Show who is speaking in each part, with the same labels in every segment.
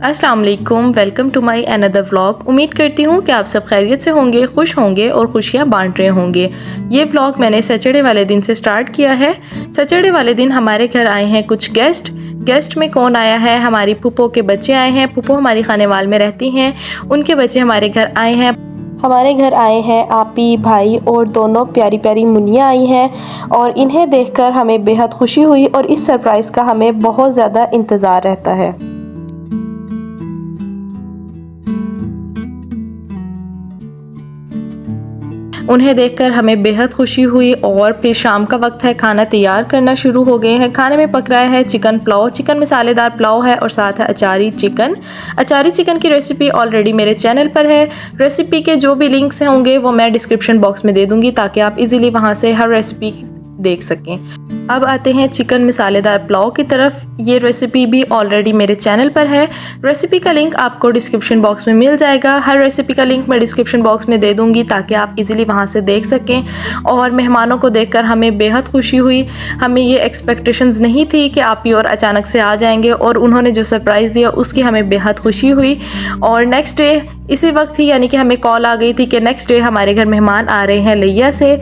Speaker 1: अस्सलाम वालेकुम, welcome to my another vlog. उम्मीद करती हूँ कि आप सब खैरियत से होंगे, खुश होंगे और खुशियाँ बांट रहे होंगे। ये व्लॉग मैंने सैटरडे वाले दिन से स्टार्ट किया है। सैटरडे वाले दिन हमारे घर आए हैं कुछ गेस्ट में कौन आया है? हमारी फूफो के बच्चे आए हैं। फूफो हमारी खानेवाल में रहती हैं, उनके बच्चे हमारे घर आए हैं। हमारे घर आए हैं आपी, भाई और दोनों प्यारी प्यारी मुनियाँ आई हैं और इन्हें देखकर हमें बेहद खुशी हुई और इस सरप्राइज़ का हमें बहुत ज़्यादा इंतज़ार रहता है। उन्हें देखकर हमें बेहद खुशी हुई और फिर शाम का वक्त है, खाना तैयार करना शुरू हो गए हैं। खाने में पक रहा है चिकन पुलाव, चिकन मसालेदार पुलाव है और साथ है अचारी चिकन। अचारी चिकन की रेसिपी ऑलरेडी मेरे चैनल पर है। रेसिपी के जो भी लिंक्स होंगे वो मैं डिस्क्रिप्शन बॉक्स में दे दूँगी ताकि आप इजीली वहाँ से हर रेसिपी देख सकें। अब आते हैं चिकन मसालेदार पुलाव की तरफ। ये रेसिपी भी ऑलरेडी मेरे चैनल पर है। रेसिपी का लिंक आपको डिस्क्रिप्शन बॉक्स में मिल जाएगा। हर रेसिपी का लिंक मैं डिस्क्रिप्शन बॉक्स में दे दूंगी ताकि आप इजीली वहाँ से देख सकें। और मेहमानों को देखकर हमें बेहद खुशी हुई। हमें ये एक्सपेक्टेशंस नहीं थी कि आप ही और अचानक से आ जाएंगे और उन्होंने जो सरप्राइज़ दिया उसकी हमें बेहद खुशी हुई। और नेक्स्ट डे इसी वक्त ही यानी कि हमें कॉल आ गई थी कि नेक्स्ट डे हमारे घर मेहमान आ रहे हैं लिया से।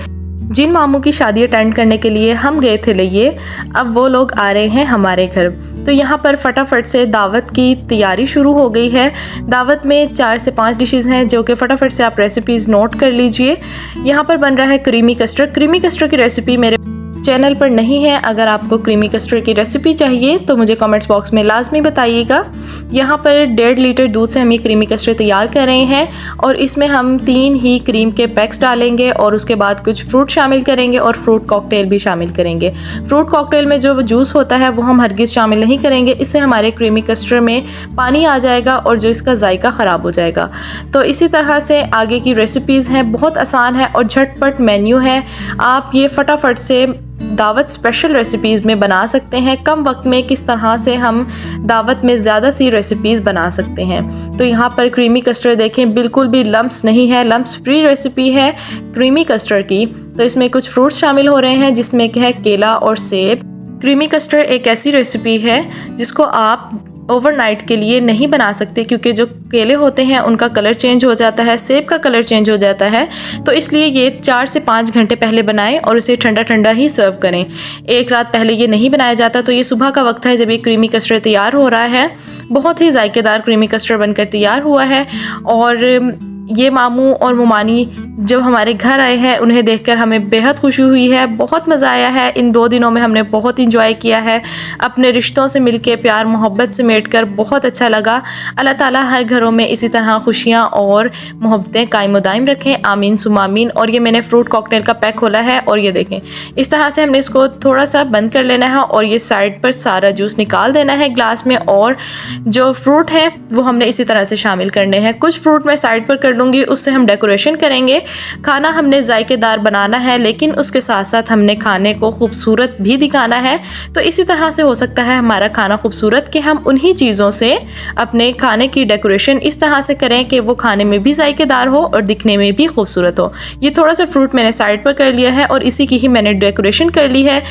Speaker 1: जिन मामू की शादी अटेंड करने के लिए हम गए थे लिए, अब वो लोग आ रहे हैं हमारे घर। तो यहाँ पर फटाफट से दावत की तैयारी शुरू हो गई है। दावत में 4 से 5 डिशेस हैं जो कि फटाफट से आप रेसिपीज़ नोट कर लीजिए। यहाँ पर बन रहा है क्रीमी कस्टर्ड। क्रीमी कस्टर्ड की रेसिपी मेरे चैनल पर नहीं है। अगर आपको क्रीमी कस्टर्ड की रेसिपी चाहिए तो मुझे कमेंट्स बॉक्स में लाजमी बताइएगा। यहाँ पर 1.5 लीटर दूध से हम ये क्रीमी कस्टर्ड तैयार कर रहे हैं और इसमें हम 3 ही क्रीम के पैक्स डालेंगे और उसके बाद कुछ फ्रूट शामिल करेंगे और फ्रूट कॉकटेल भी शामिल करेंगे। फ्रूट कॉकटेल में जो जूस होता है वो हम हरगिज़ शामिल नहीं करेंगे, इससे हमारे क्रीमी कस्टर्ड में पानी आ जाएगा और जो इसका जायका ख़राब हो जाएगा। तो इसी तरह से आगे की रेसिपीज़ हैं, बहुत आसान है और झटपट मेन्यू है। आप ये फटाफट से दावत स्पेशल रेसिपीज़ में बना सकते हैं। कम वक्त में किस तरह से हम दावत में ज़्यादा सी रेसिपीज़ बना सकते हैं। तो यहाँ पर क्रीमी कस्टर्ड देखें, बिल्कुल भी लम्प्स नहीं है, लम्प्स फ्री रेसिपी है क्रीमी कस्टर्ड की। तो इसमें कुछ फ्रूट्स शामिल हो रहे हैं जिसमें कि है केला और सेब। क्रीमी कस्टर्ड एक ऐसी रेसिपी है जिसको आप ओवरनाइट के लिए नहीं बना सकते क्योंकि जो केले होते हैं उनका कलर चेंज हो जाता है, सेब का कलर चेंज हो जाता है। तो इसलिए ये 4 से 5 घंटे पहले बनाएं और उसे ठंडा ठंडा ही सर्व करें। एक रात पहले ये नहीं बनाया जाता। तो ये सुबह का वक्त है जब ये क्रीमी कस्टर्ड तैयार हो रहा है। बहुत ही जायकेदार क्रीमी कस्टर्ड बनकर तैयार हुआ है। और ये मामू और मुमानी जब हमारे घर आए हैं उन्हें देखकर हमें बेहद खुशी हुई है। बहुत मज़ा आया है। इन 2 दिनों में हमने बहुत इंजॉय किया है। अपने रिश्तों से मिलके प्यार मोहब्बत से मेटकर बहुत अच्छा लगा। अल्लाह ताला हर घरों में इसी तरह खुशियाँ और मोहब्बतें कायम दायम रखें, आमीन सुम्मा आमीन। और ये मैंने फ्रूट कॉकटेल का पैक खोला है और ये देखें, इस तरह से हमने इसको थोड़ा सा बंद कर लेना है और ये साइड पर सारा जूस निकाल देना है ग्लास में। और जो फ्रूट हैं वो हमने इसी तरह से शामिल करने हैं। कुछ फ्रूट मैं साइड पर कर लूँगी, उससे हम डेकोरेशन करेंगे। खाना हमने जायकेदार बनाना है लेकिन उसके साथ साथ हमने खाने को खूबसूरत भी दिखाना है। तो इसी तरह से हो सकता है हमारा खाना खूबसूरत कि हम उन्हीं चीज़ों से अपने खाने की डेकोरेशन इस तरह से करें कि वो खाने में भी जायकेदार हो और दिखने में भी खूबसूरत हो। ये थोड़ा सा फ्रूट मैंने साइड पर कर लिया है और इसी की ही मैंने डेकोरेशन कर ली है।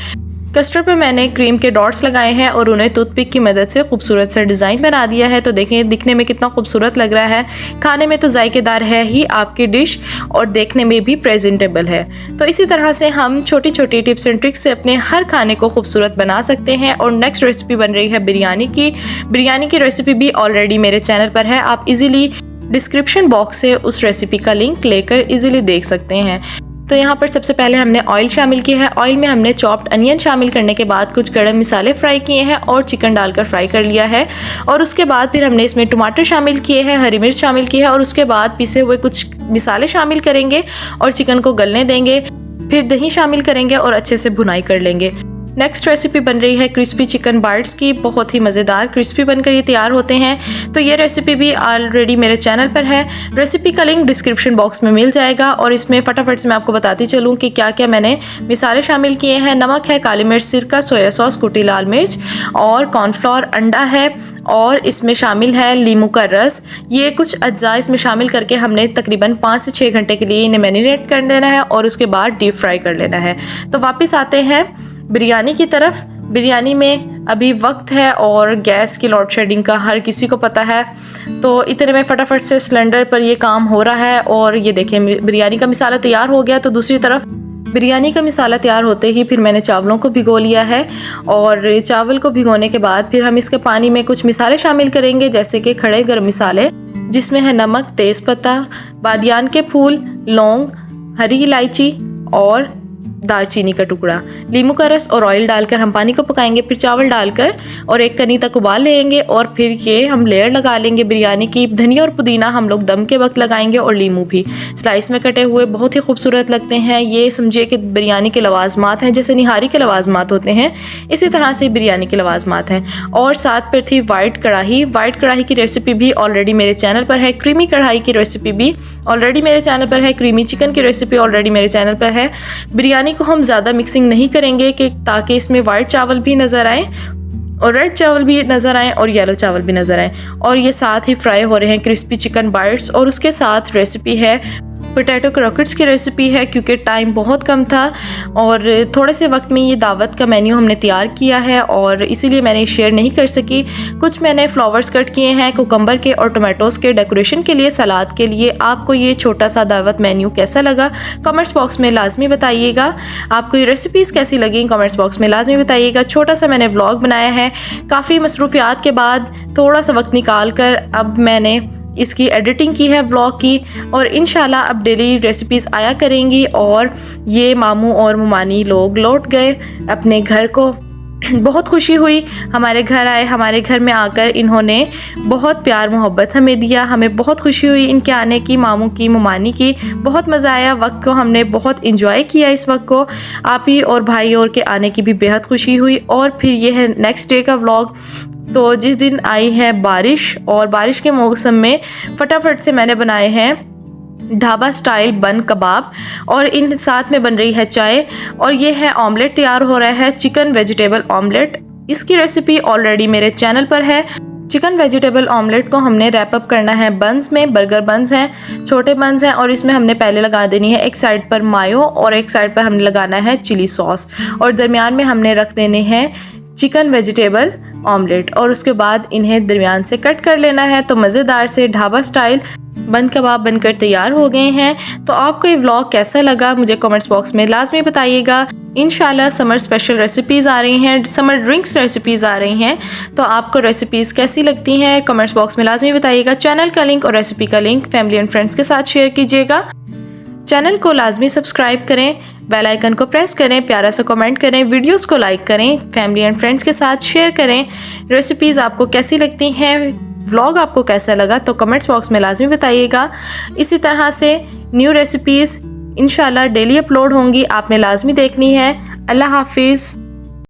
Speaker 1: कस्टर्ड पर मैंने क्रीम के डॉट्स लगाए हैं और उन्हें टूथपिक की मदद से खूबसूरत सा डिज़ाइन बना दिया है। तो देखें दिखने में कितना खूबसूरत लग रहा है। खाने में तो जायकेदार है ही आपकी डिश और देखने में भी प्रेजेंटेबल है। तो इसी तरह से हम छोटी छोटी टिप्स एंड ट्रिक्स से अपने हर खाने को खूबसूरत बना सकते हैं। और नेक्स्ट रेसिपी बन रही है बिरयानी की। बिरयानी की रेसिपी भी ऑलरेडी मेरे चैनल पर है। आप इजीली डिस्क्रिप्शन बॉक्स से उस रेसिपी का लिंक लेकर इजीली देख सकते हैं। तो यहाँ पर सबसे पहले हमने ऑयल शामिल किया है। ऑयल में हमने चॉप्ड अनियन शामिल करने के बाद कुछ गरम मसाले फ्राई किए हैं और चिकन डालकर फ्राई कर लिया है। और उसके बाद फिर हमने इसमें टमाटर शामिल किए हैं, हरी मिर्च शामिल की है और उसके बाद पिसे हुए कुछ मसाले शामिल करेंगे और चिकन को गलने देंगे। फिर दही शामिल करेंगे और अच्छे से भुनाई कर लेंगे। नेक्स्ट रेसिपी बन रही है क्रिस्पी चिकन बाइट्स की। बहुत ही मज़ेदार क्रिस्पी बनकर ये तैयार होते हैं। तो ये रेसिपी भी ऑलरेडी मेरे चैनल पर है। रेसिपी का लिंक डिस्क्रिप्शन बॉक्स में मिल जाएगा। और इसमें फटाफट से मैं आपको बताती चलूँ कि क्या क्या मैंने मिसाले शामिल किए हैं। नमक है, काली मिर्च, सिरका, सोया सॉस, कुटी लाल मिर्च और कॉर्नफ्लोर, अंडा है और इसमें शामिल है लीमू का रस। ये कुछ अज्जा इसमें शामिल करके हमने तकरीबन 5 से 6 घंटे के लिए इन्हें मैरिनेट कर देना है और उसके बाद डीप फ्राई कर लेना है। तो वापस आते हैं बिरयानी की तरफ। बिरयानी में अभी वक्त है और गैस की लोड शेडिंग का हर किसी को पता है, तो इतने में फटाफट से सिलेंडर पर ये काम हो रहा है। और ये देखें बिरयानी का मसाला तैयार हो गया। तो दूसरी तरफ बिरयानी का मसाला तैयार होते ही फिर मैंने चावलों को भिगो लिया है, और चावल को भिगोने के बाद फिर हम इसके पानी में कुछ मसाले शामिल करेंगे, जैसे कि खड़े गरम मसाले जिसमें है नमक, तेज़पत्ता, बादियान के फूल, लौंग, हरी इलायची और दालचीनी का टुकड़ा, नींबू का रस और ऑयल डालकर हम पानी को पकाएंगे। फिर चावल डालकर और एक कनी तक उबाल लेंगे, और फिर ये हम लेयर लगा लेंगे बिरयानी की। धनिया और पुदीना हम लोग दम के वक्त लगाएंगे, और नींबू भी स्लाइस में कटे हुए बहुत ही खूबसूरत लगते हैं। ये समझिए कि बिरयानी के लवाजमात हैं, जैसे निहारी के लवाजमात होते हैं इसी तरह से बिरयानी के लवाजमात हैं। और साथ पर थी वाइट कढ़ाई की रेसिपी भी ऑलरेडी मेरे चैनल पर है। क्रीमी कढ़ाई की रेसिपी भी ऑलरेडी मेरे चैनल पर है। क्रीमी चिकन की रेसिपी ऑलरेडी मेरे चैनल पर है। बिरयानी को हम ज़्यादा मिक्सिंग नहीं करेंगे कि ताकि इसमें वाइट चावल भी नज़र आए और रेड चावल भी नज़र आए और येलो चावल भी नज़र आए। और ये साथ ही फ्राई हो रहे हैं क्रिस्पी चिकन बाइट्स। और उसके साथ रेसिपी है पोटैटो क्रॉकेट्स की रेसिपी है, क्योंकि टाइम बहुत कम था और थोड़े से वक्त में ये दावत का मेन्यू हमने तैयार किया है, और इसीलिए मैंने शेयर नहीं कर सकी। कुछ मैंने फ्लावर्स कट किए हैं कुकम्बर के और टोमेटोज़ के डेकोरेशन के लिए, सलाद के लिए। आपको ये छोटा सा दावत मेन्यू कैसा लगा कमेंट्स बॉक्स में लाजमी बताइएगा। आपको ये रेसिपीज़ कैसी लगी कमेंट्स बॉक्स में लाजमी बताइएगा। छोटा सा मैंने व्लॉग बनाया है, काफ़ी मसरूफियात के बाद थोड़ा सा वक्त निकाल कर अब मैंने इसकी एडिटिंग की है व्लॉग की, और इंशाल्लाह अब डेली रेसिपीज़ आया करेंगी। और ये मामू और मुमानी लोग लौट गए अपने घर को, बहुत खुशी हुई। हमारे घर आए, हमारे घर में आकर इन्होंने बहुत प्यार मोहब्बत हमें दिया। हमें बहुत खुशी हुई इनके आने की, मामू की, मुमानी की। बहुत मज़ा आया, वक्त को हमने बहुत इंजॉय किया। इस वक्त को आप ही और भाई और के आने की भी बेहद खुशी हुई। और फिर ये है नेक्स्ट डे का व्लॉग। तो जिस दिन आई है बारिश, और बारिश के मौसम में फटाफट से मैंने बनाए हैं ढाबा स्टाइल बन कबाब, और इन साथ में बन रही है चाय। और ये है ऑमलेट तैयार हो रहा है, चिकन वेजिटेबल ऑमलेट। इसकी रेसिपी ऑलरेडी मेरे चैनल पर है। चिकन वेजिटेबल ऑमलेट को हमने रैप अप करना है बंस में। बर्गर बंस हैं, छोटे बंस हैं, और इसमें हमने पहले लगा देनी है एक साइड पर मायो और एक साइड पर हमने लगाना है चिली सॉस, और दरमियान में हमने रख देने हैं चिकन वेजिटेबल ऑमलेट, और उसके बाद इन्हें दरमियान से कट कर लेना है। तो मज़ेदार से ढाबा स्टाइल बंद कबाब बनकर तैयार हो गए हैं। तो आपको ये व्लॉग कैसा लगा मुझे कमेंट्स बॉक्स में लाजमी बताइएगा। इंशाल्लाह समर स्पेशल रेसिपीज़ आ रही हैं, समर ड्रिंक्स रेसिपीज़ आ रही हैं, तो आपको रेसिपीज़ कैसी लगती हैं कमेंट्स बॉक्स में लाजमी बताइएगा। चैनल का लिंक और रेसिपी का लिंक फैमिली एंड फ्रेंड्स के साथ शेयर कीजिएगा। चैनल को लाजमी सब्सक्राइब करें, बेल आइकन को प्रेस करें, प्यारा सा कमेंट करें, वीडियोस को लाइक करें, फैमिली एंड फ्रेंड्स के साथ शेयर करें। रेसिपीज़ आपको कैसी लगती हैं, व्लॉग आपको कैसा लगा, तो कमेंट्स बॉक्स में लाजमी बताइएगा। इसी तरह से न्यू रेसिपीज़ इंशाल्लाह डेली अपलोड होंगी, आपने लाजमी देखनी है। अल्लाह हाफिज़।